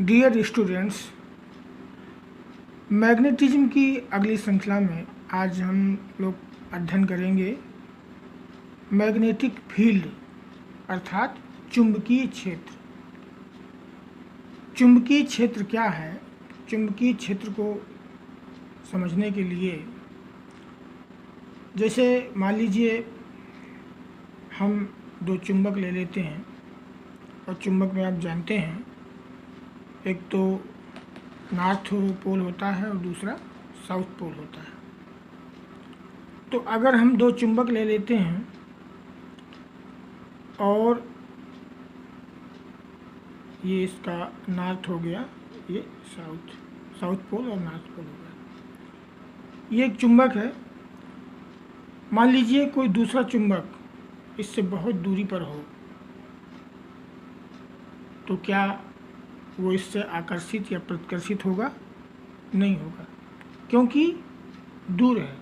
Dear students, magnetism की अगली श्रृंखला में आज हम लोग अध्ययन करेंगे मैग्नेटिक फील्ड अर्थात चुंबकीय क्षेत्र। चुंबकीय क्षेत्र क्या है? चुंबकीय क्षेत्र को समझने के लिए जैसे मान लीजिए हम दो चुंबक ले लेते हैं और चुंबक में आप जानते हैं एक तो नॉर्थ पोल होता है और दूसरा साउथ पोल होता है। तो अगर हम दो चुंबक ले लेते हैं और ये इसका नॉर्थ हो गया, ये साउथ पोल और नॉर्थ पोल हो गया। ये एक चुंबक है। मान लीजिए कोई दूसरा चुंबक इससे बहुत दूरी पर हो, तो क्या वो इससे आकर्षित या प्रतिकर्षित होगा? नहीं होगा, क्योंकि दूर है।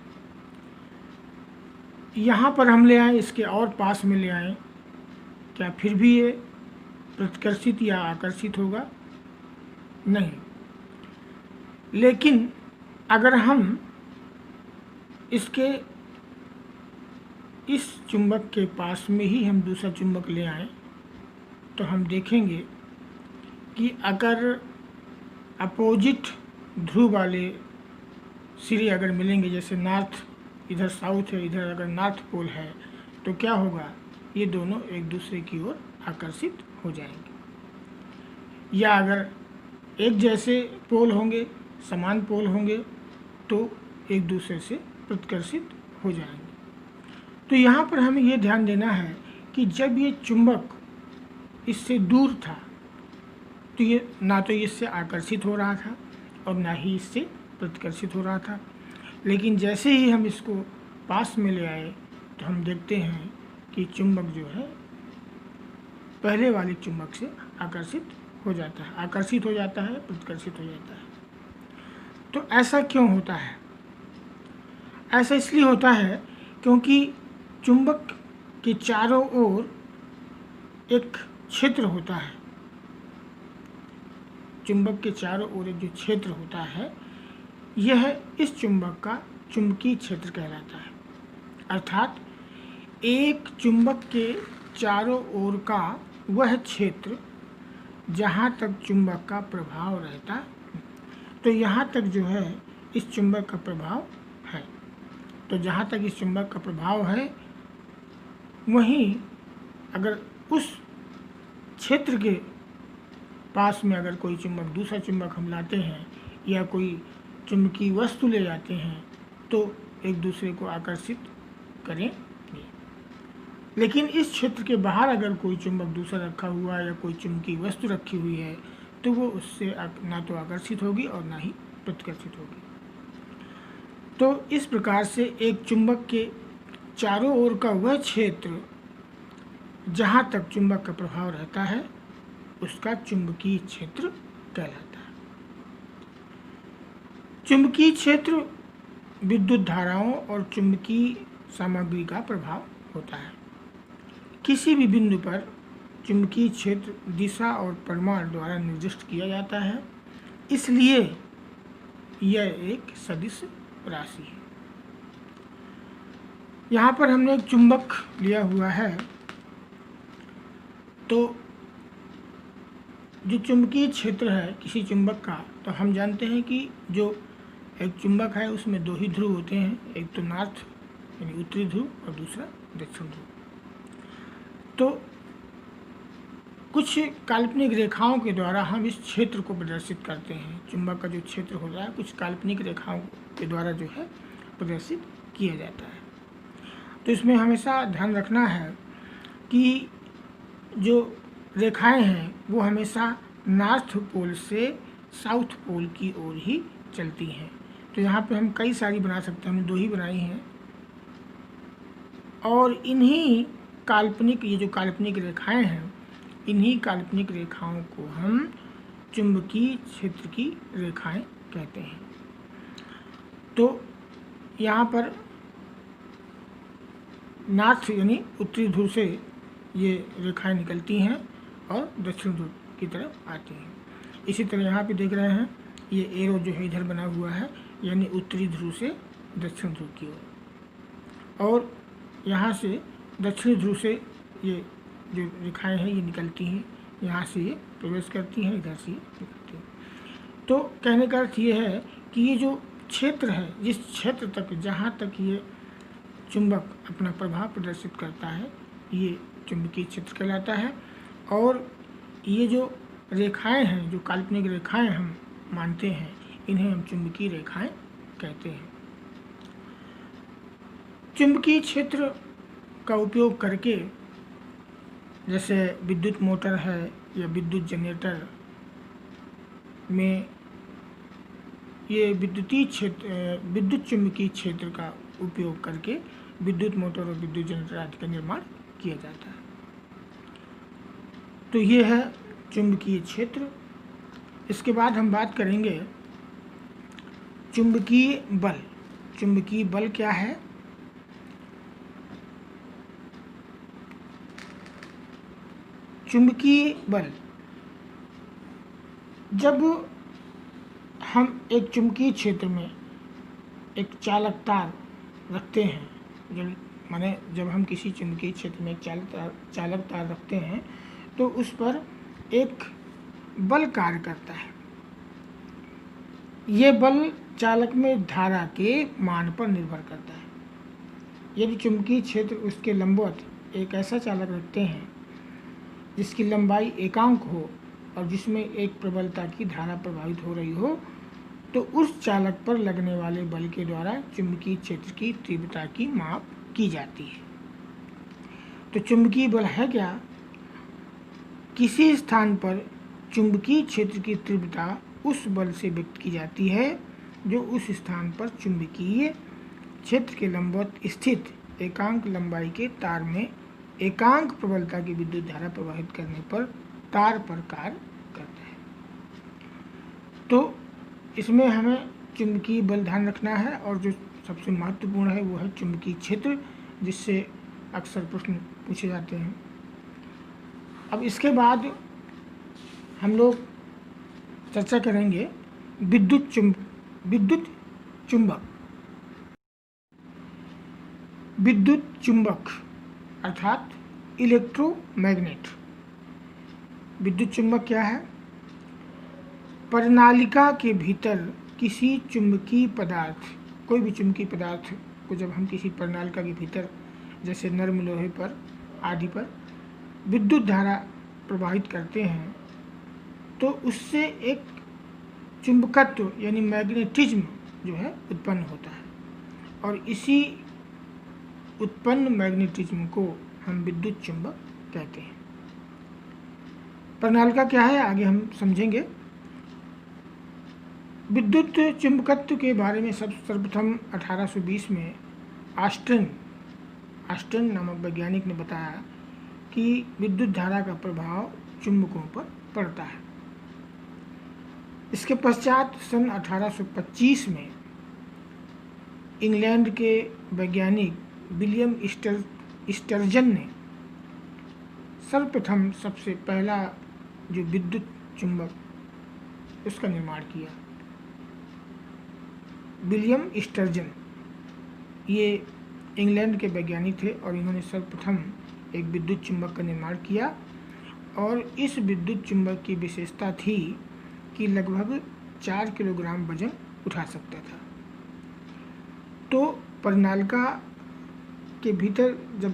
यहाँ पर हम ले आए, इसके और पास में ले आए, क्या फिर भी ये प्रतिकर्षित या आकर्षित होगा? नहीं। लेकिन अगर हम इसके इस चुंबक के पास में ही हम दूसरा चुंबक ले आए तो हम देखेंगे कि अगर अपोजिट ध्रुव वाले सिरे अगर मिलेंगे, जैसे नॉर्थ इधर साउथ है, इधर अगर नॉर्थ पोल है, तो क्या होगा? ये दोनों एक दूसरे की ओर आकर्षित हो जाएंगे। या अगर एक जैसे पोल होंगे, समान पोल होंगे, तो एक दूसरे से प्रतिकर्षित हो जाएंगे। तो यहाँ पर हमें ये ध्यान देना है कि जब ये चुंबक इससे दूर था तो ये ना तो इससे आकर्षित हो रहा था और ना ही इससे प्रतिकर्षित हो रहा था। लेकिन जैसे ही हम इसको पास में ले आए तो हम देखते हैं कि चुंबक जो है पहले वाले चुंबक से आकर्षित हो जाता है, प्रतिकर्षित हो जाता है। तो ऐसा क्यों होता है? ऐसा इसलिए होता है क्योंकि चुंबक के चारों ओर एक क्षेत्र होता है। चुंबक के चारों ओर एक जो क्षेत्र होता है, यह इस चुंबक का चुंबकीय क्षेत्र कहलाता है। अर्थात एक चुंबक के चारों ओर का वह क्षेत्र जहाँ तक चुंबक का प्रभाव रहता, तो यहाँ तक जो है इस चुंबक का प्रभाव है। तो जहाँ तक इस चुंबक का प्रभाव है, वहीं अगर उस क्षेत्र के पास में अगर कोई चुंबक, दूसरा चुंबक हम लाते हैं या कोई चुंबकीय वस्तु ले जाते हैं, तो एक दूसरे को आकर्षित करेंगे। लेकिन इस क्षेत्र के बाहर अगर कोई चुंबक दूसरा रखा हुआ या कोई चुंबकीय वस्तु रखी हुई है, तो वो उससे ना तो आकर्षित होगी और ना ही प्रतिकर्षित होगी। तो इस प्रकार से एक चुंबक के चारों ओर का वह क्षेत्र जहाँ तक चुंबक का प्रभाव रहता है, उसका चुंबकीय क्षेत्र कहलाता है। चुंबकीय क्षेत्र विद्युत धाराओं और चुंबकीय सामग्री का प्रभाव होता है। किसी भी बिंदु पर चुंबकीय क्षेत्र दिशा और परिमाण द्वारा निर्दिष्ट किया जाता है, इसलिए यह एक सदिश राशि है। यहाँ पर हमने एक चुंबक लिया हुआ है, तो जो चुंबकीय क्षेत्र है किसी चुंबक का, तो हम जानते हैं कि जो एक चुंबक है उसमें दो ही ध्रुव होते हैं, एक तो नॉर्थ यानी उत्तरी ध्रुव और दूसरा दक्षिण ध्रुव। तो कुछ काल्पनिक रेखाओं के द्वारा हम इस क्षेत्र को प्रदर्शित करते हैं। चुंबक का जो क्षेत्र होता है कुछ काल्पनिक रेखाओं के द्वारा जो है प्रदर्शित किया जाता है। तो इसमें हमेशा ध्यान रखना है कि जो रेखाएं हैं वो हमेशा नॉर्थ पोल से साउथ पोल की ओर ही चलती हैं। तो यहाँ पे हम कई सारी बना सकते हैं, हमने दो ही बनाई हैं। और इन्हीं काल्पनिक, ये जो काल्पनिक रेखाएं हैं, इन्हीं काल्पनिक रेखाओं को हम चुंबकीय क्षेत्र की रेखाएं कहते हैं। तो यहाँ पर नॉर्थ यानी उत्तरी ध्रुव से ये रेखाएं निकलती हैं और दक्षिण ध्रुव की तरफ आती हैं। इसी तरह यहाँ पे देख रहे हैं ये एरो जो है इधर बना हुआ है, यानी उत्तरी ध्रुव से दक्षिण ध्रुव की ओर, और यहाँ से दक्षिण ध्रुव से ये जो रेखाएं हैं ये निकलती हैं, यहाँ से ये प्रवेश करती हैं, इधर से ये निकलती हैं। तो कहने का अर्थ ये है कि ये जो क्षेत्र है, जिस क्षेत्र तक जहाँ तक ये चुंबक अपना प्रभाव प्रदर्शित करता है, ये चुंबकीय क्षेत्र कहलाता है। और ये जो रेखाएं हैं, जो काल्पनिक रेखाएं हम मानते हैं, इन्हें हम चुंबकीय रेखाएं कहते हैं। चुंबकीय क्षेत्र का उपयोग करके, जैसे विद्युत मोटर है या विद्युत जनरेटर में ये विद्युत चुंबकीय क्षेत्र का उपयोग करके विद्युत मोटर और विद्युत जनरेटर आदि का निर्माण किया जाता है। तो ये है चुंबकीय क्षेत्र। इसके बाद हम बात करेंगे चुंबकीय बल। चुंबकीय बल क्या है? चुंबकीय बल, जब हम एक चुंबकीय क्षेत्र में एक चालक तार रखते हैं, जब हम किसी चुंबकीय क्षेत्र में एक चालक तार रखते हैं तो उस पर एक बल कार्य करता है। ये बल चालक में धारा के मान पर निर्भर करता है। यदि चुंबकीय क्षेत्र उसके लंबवत एक ऐसा चालक रखते हैं जिसकी लंबाई एकांक हो और जिसमें एक प्रबलता की धारा प्रवाहित हो रही हो, तो उस चालक पर लगने वाले बल के द्वारा चुंबकीय क्षेत्र की तीव्रता की माप की जाती है। तो चुंबकीय बल है क्या? किसी स्थान पर चुंबकीय क्षेत्र की तीव्रता उस बल से व्यक्त की जाती है जो उस स्थान पर चुंबकीय क्षेत्र के लंबवत स्थित एकांक लंबाई के तार में एकांक प्रबलता की विद्युत धारा प्रवाहित करने पर तार पर कार्य करता है। तो इसमें हमें चुंबकीय बल ध्यान रखना है, और जो सबसे महत्वपूर्ण है वो है चुंबकीय क्षेत्र, जिससे अक्सर प्रश्न पूछे जाते हैं। अब इसके बाद हम लोग चर्चा करेंगे विद्युत चुंबक अर्थात इलेक्ट्रोमैग्नेट। विद्युत चुंबक क्या है? प्रणालिका के भीतर किसी चुंबकीय पदार्थ, कोई भी चुंबकीय पदार्थ को जब हम किसी प्रणालिका के भीतर, जैसे नर्म लोहे पर आदि पर विद्युत धारा प्रवाहित करते हैं, तो उससे एक चुंबकत्व यानी मैग्नेटिज्म जो है उत्पन्न होता है, और इसी उत्पन्न मैग्नेटिज्म को हम विद्युत चुंबक कहते हैं। प्रणालिका क्या है आगे हम समझेंगे। विद्युत चुंबकत्व के बारे में सर्वप्रथम 1820 में ऑस्टिन नामक वैज्ञानिक ने बताया कि विद्युत धारा का प्रभाव चुंबकों पर पड़ता है। इसके पश्चात सन 1825 में इंग्लैंड के वैज्ञानिक विलियम स्टर्जन ने सर्वप्रथम सबसे पहला जो विद्युत चुंबक उसका निर्माण किया। विलियम स्टर्जन ये इंग्लैंड के वैज्ञानिक थे और इन्होंने सर्वप्रथम एक विद्युत चुंबक का निर्माण किया, और इस विद्युत चुंबक की विशेषता थी कि लगभग 4 किलोग्राम वजन उठा सकता था। तो प्रणालिका के भीतर जब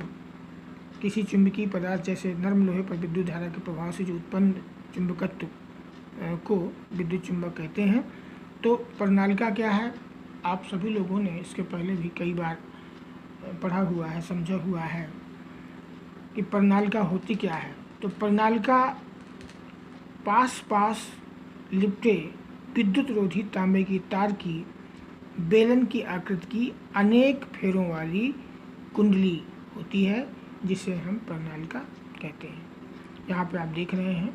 किसी चुंबकीय पदार्थ जैसे नर्म लोहे पर विद्युत धारा के प्रभाव से जो उत्पन्न चुंबकत्व को विद्युत चुंबक कहते हैं। तो प्रणालिका क्या है? आप सभी लोगों ने इसके पहले भी कई बार पढ़ा हुआ है, समझा हुआ है कि प्रणालिका होती क्या है। तो प्रणालिका पास लिपटे विद्युत रोधी तांबे की तार की बेलन की आकृति की अनेक फेरों वाली कुंडली होती है, जिसे हम प्रणालिका कहते हैं। यहाँ पे आप देख रहे हैं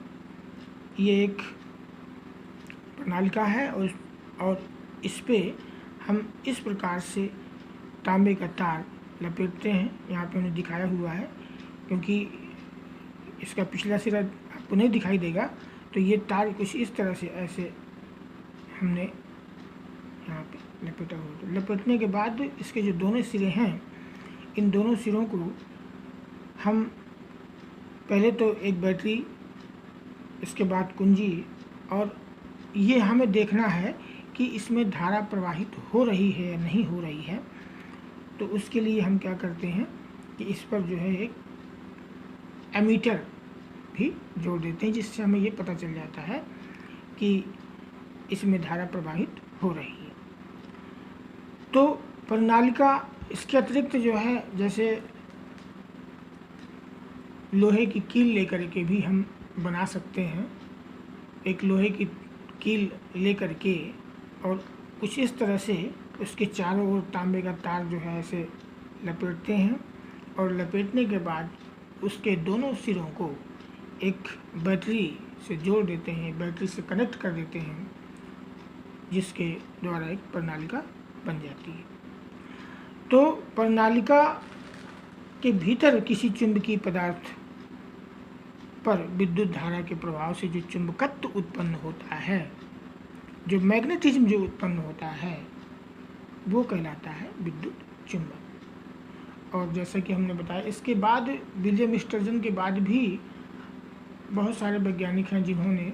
ये एक प्रणालिका है, और इस पे हम इस प्रकार से तांबे का तार लपेटते हैं। यहाँ पे उन्हें दिखाया हुआ है, क्योंकि इसका पिछला सिरा आपको नहीं दिखाई देगा, तो ये तार कुछ इस तरह से ऐसे हमने यहाँ पे लपेटा हुआ। लपेटने के बाद इसके जो दोनों सिरे हैं, इन दोनों सिरों को हम पहले तो एक बैटरी, इसके बाद कुंजी, और ये हमें देखना है कि इसमें धारा प्रवाहित हो रही है या नहीं हो रही है। तो उसके लिए हम क्या करते हैं कि इस पर जो है एक एमीटर भी जोड़ देते हैं, जिससे हमें ये पता चल जाता है कि इसमें धारा प्रवाहित हो रही है। तो प्रणालिका इसके अतिरिक्त जो है, जैसे लोहे की कील लेकर के भी हम बना सकते हैं। एक लोहे की कील लेकर के और कुछ इस तरह से उसके चारों ओर तांबे का तार जो है ऐसे लपेटते हैं, और लपेटने के बाद उसके दोनों सिरों को एक बैटरी से जोड़ देते हैं, बैटरी से कनेक्ट कर देते हैं, जिसके द्वारा एक प्रणालिका बन जाती है। तो प्रणालिका के भीतर किसी चुंबकीय पदार्थ पर विद्युत धारा के प्रभाव से जो चुंबकत्व उत्पन्न होता है, जो मैग्नेटिज्म जो उत्पन्न होता है, वो कहलाता है विद्युत चुंबक। और जैसा कि हमने बताया, इसके बाद विलियम स्टर्जन के बाद भी बहुत सारे वैज्ञानिक हैं जिन्होंने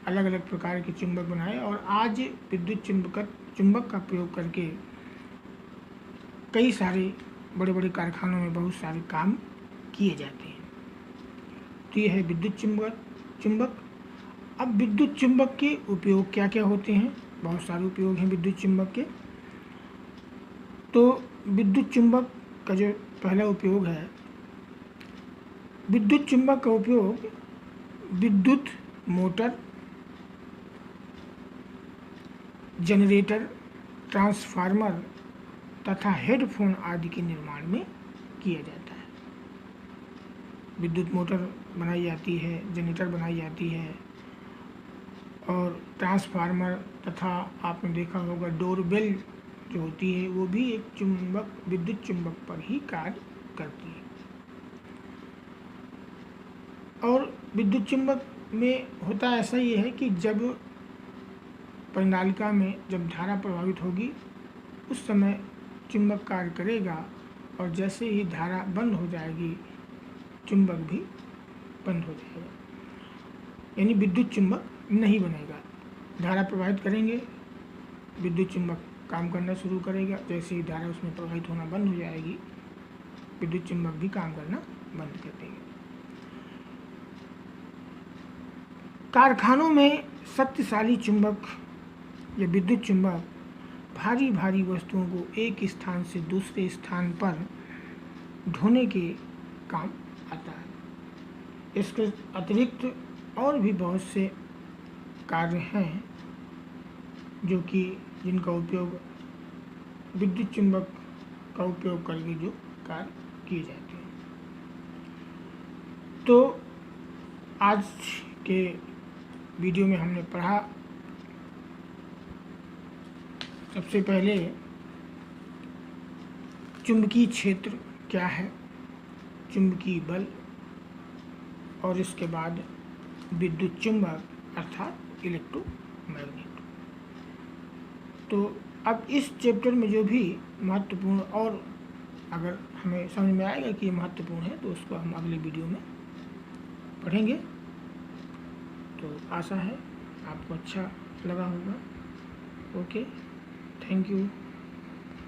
अलग अलग प्रकार के चुंबक बनाए, और आज विद्युत चुंबक का प्रयोग करके कई सारे बड़े बड़े कारखानों में बहुत सारे काम किए जाते हैं। तो ये है विद्युत चुंबक। अब विद्युत चुंबक के उपयोग क्या क्या होते हैं? बहुत सारे उपयोग हैं विद्युत चुंबक के। तो विद्युत चुंबक का जो पहला उपयोग है, विद्युत चुंबक का उपयोग विद्युत मोटर, जनरेटर, ट्रांसफार्मर तथा हेडफोन आदि के निर्माण में किया जाता है। विद्युत मोटर बनाई जाती है, जनरेटर बनाई जाती है, और ट्रांसफार्मर तथा आपने देखा होगा डोरबेल जो होती है, वो भी एक चुंबक, विद्युत चुंबक पर ही कार्य करती है। और विद्युत चुंबक में होता ऐसा ही है कि जब प्रणालिका में जब धारा प्रभावित होगी, उस समय चुंबक कार्य करेगा, और जैसे ही धारा बंद हो जाएगी, चुंबक भी बंद हो जाएगा, यानी विद्युत चुंबक नहीं बनेगा। धारा प्रवाहित करेंगे, विद्युत चुंबक काम करना शुरू करेगा, जैसे ही धारा उसमें प्रवाहित होना बंद हो जाएगी, विद्युत चुंबक भी काम करना बंद कर देंगे। कारखानों में शक्तिशाली चुंबक या विद्युत चुंबक भारी भारी वस्तुओं को एक स्थान से दूसरे स्थान पर ढोने के काम आता है। इसके अतिरिक्त और भी बहुत से कार्य हैं जो कि जिनका उपयोग विद्युत चुंबक का उपयोग करके जो कार्य किए जाते हैं। तो आज के वीडियो में हमने पढ़ा, सबसे पहले चुंबकीय क्षेत्र क्या है, चुंबकीय बल, और इसके बाद विद्युत चुंबक अर्थात इलेक्ट्रोमैग्नेट। तो अब इस चैप्टर में जो भी महत्वपूर्ण, और अगर हमें समझ में आएगा कि ये महत्वपूर्ण है, तो उसको हम अगले वीडियो में पढ़ेंगे। तो आशा है आपको अच्छा लगा होगा। Okay, thank you.